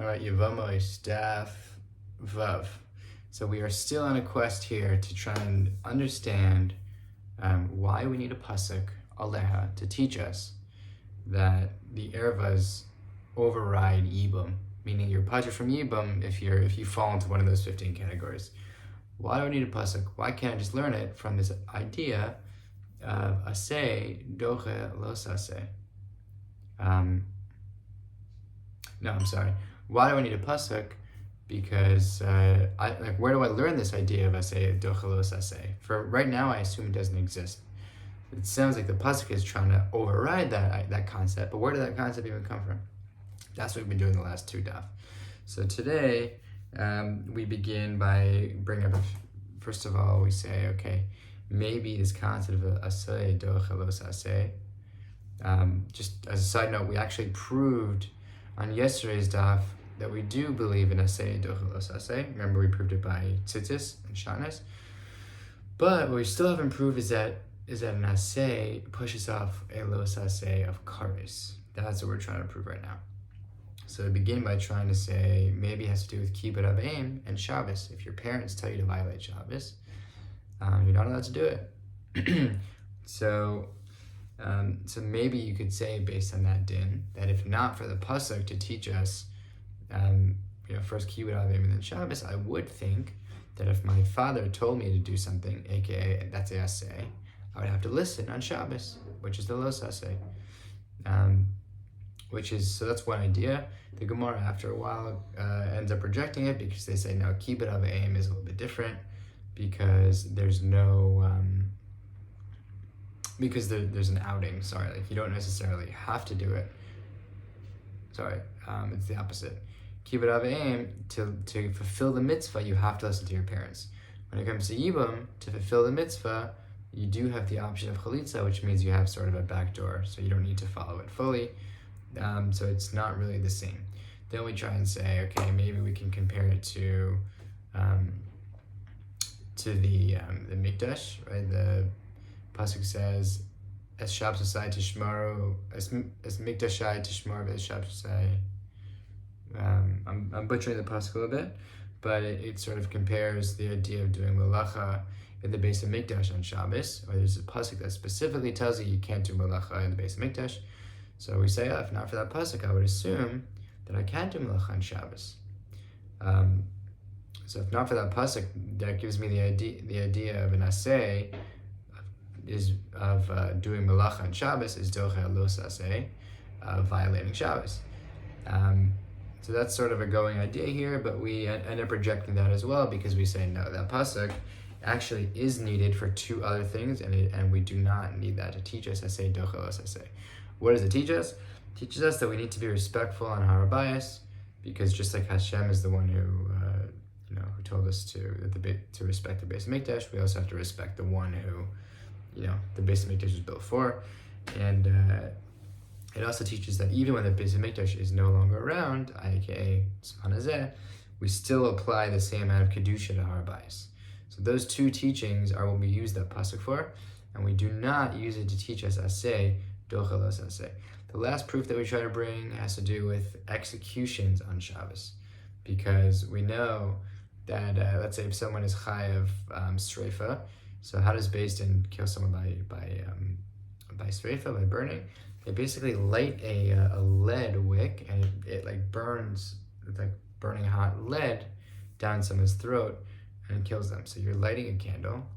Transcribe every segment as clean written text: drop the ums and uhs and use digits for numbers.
All right, Yevamos, Daf Vav. So we are still on a quest here to try and understand why we need a pasuk aleha to teach us that the ervas override yibum, meaning you're pasuk from yibum if you fall into one of those 15 categories. Why do I need a pasuk? Why can't I just learn it from this idea of aseh doche los aseh? No, I'm sorry. Why do I need a pasuk? Because where do I learn this idea of aseh dochelos aseh? For right now, I assume it doesn't exist. It sounds like the pasuk is trying to override that concept, but where did that concept even come from? That's what we've been doing the last two daf. So today, we begin by bringing up, first of all, we say, okay, maybe this concept of aseh dochelos aseh. Just as a side note, we actually proved on yesterday's daf that we do believe in aseh dochelos aseh. Remember, we proved it by tzitzis and shatnez. But what we still haven't proved is that an aseh pushes off a los aseh of kares. That's what we're trying to prove right now. So we begin by trying to say maybe it has to do with kibbud avim and Shabbos. If your parents tell you to violate Shabbos, you're not allowed to do it. So maybe you could say, based on that din, that if not for the pasuk to teach us, first kibbud avim and then Shabbos, I would think that if my father told me to do something, aka that's a aseh, I would have to listen on Shabbos, which is the los aseh. So that's one idea. The Gemara, after a while, ends up rejecting it because they say, no, kibbud avim is a little bit different because there's no... because there's an outing, like you don't necessarily have to do it. It's the opposite. Kibbud avim, to fulfill the mitzvah, you have to listen to your parents. When it comes to yibum, to fulfill the mitzvah, you do have the option of chalitza, which means you have sort of a backdoor, so you don't need to follow it fully. So it's not really the same. Then we try and say, okay, maybe we can compare it to the mikdash, right? The pasuk says, "Es Shabbosai tishmaru, es mikdashai tishmaru v'es Shabbosai." I'm butchering the pasuk a little bit, but it sort of compares the idea of doing malacha in the base of mikdash on Shabbos. Or there's a pasuk that specifically tells you can't do malacha in the base of mikdash. So we say, if not for that pasuk, I would assume that I can't do malacha on Shabbos. So if not for that pasuk, that gives me the idea of an aseh of doing malacha on Shabbos is doche los aseh, violating Shabbos. So that's sort of a going idea here, but we end up rejecting that as well because we say, no, that pasuk actually is needed for two other things, and we do not need that to teach us aseh doche los aseh. What does it teach us? It teaches us that we need to be respectful on Har Bayis, because just like Hashem is the one who told us to respect the Beis Mikdash, we also have to respect the one who, the Beis Mikdash was built for. And it also teaches that even when the Beis Mikdash is no longer around, aka Zman Hazeh, we still apply the same amount of kedusha to Har Bayis. So those two teachings are what we use that pasuk for, and we do not use it to teach us aseh dochelos aseh. The last proof that we try to bring has to do with executions on Shabbos, because we know that let's say if someone is chayav sreifa, so how does Beis Din kill someone by sreifa, by burning? They basically light a lead wick, and it like burns, it's like burning hot lead down someone's throat, and it kills them. So you're lighting a candle.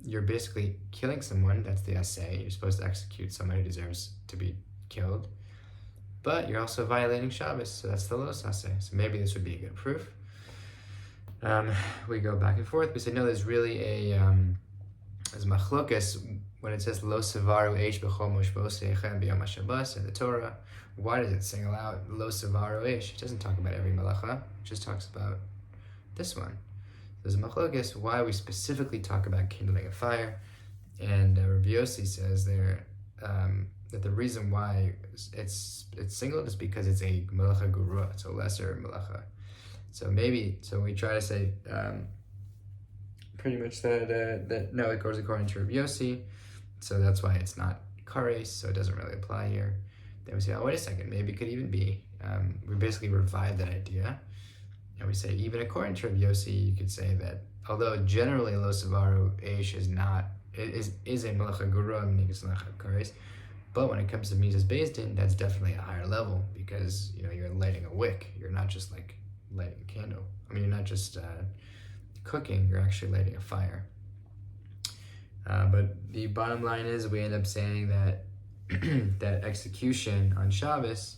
You're basically killing someone. That's the aseh. You're supposed to execute someone who deserves to be killed. But you're also violating Shabbos, so that's the los aseh. So maybe this would be a good proof. We go back and forth. We say, no, there's really there's machlokas when it says lo sevaru eish b'chol moshvosechem b'yom HaShabbos in the Torah. Why does it single out lo sevaru eish? It doesn't talk about every malacha. It just talks about this one. There's a machlokas why we specifically talk about kindling a fire, and Rabbi Yossi says there that the reason why it's singled is because it's a malacha gurua, it's a lesser malacha. So we try to say pretty much that no, it goes according to Rabbi Yossi, so that's why it's not kares, so it doesn't really apply here. Then we say, oh, wait a second, maybe it could even be we basically revive that idea, and we say even according to Rav Yossi, you could say that although generally lo savaru eish is a melacha gura, meaning it's melacha kares, but when it comes to Mises Beis Din, that's definitely a higher level because you're lighting a wick. You're not just like lighting a candle. I mean, you're not just cooking. You're actually lighting a fire. But the bottom line is, we end up saying that that execution on Shabbos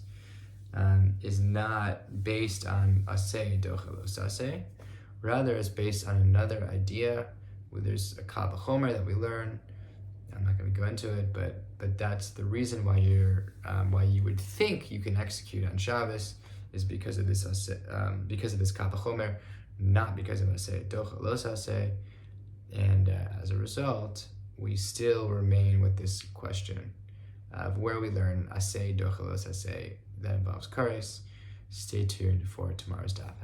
is not based on aseh docha lo saseh. Rather, it's based on another idea. Where there's a kal v'chomer that we learn. I'm not going to go into it, but that's the reason why why you would think you can execute on Shabbos is because of this kal v'chomer, not because of aseh docha lo saseh. And as a result, we still remain with this question of where we learn aseh docha lo saseh that involves kares. Stay tuned for tomorrow's daf.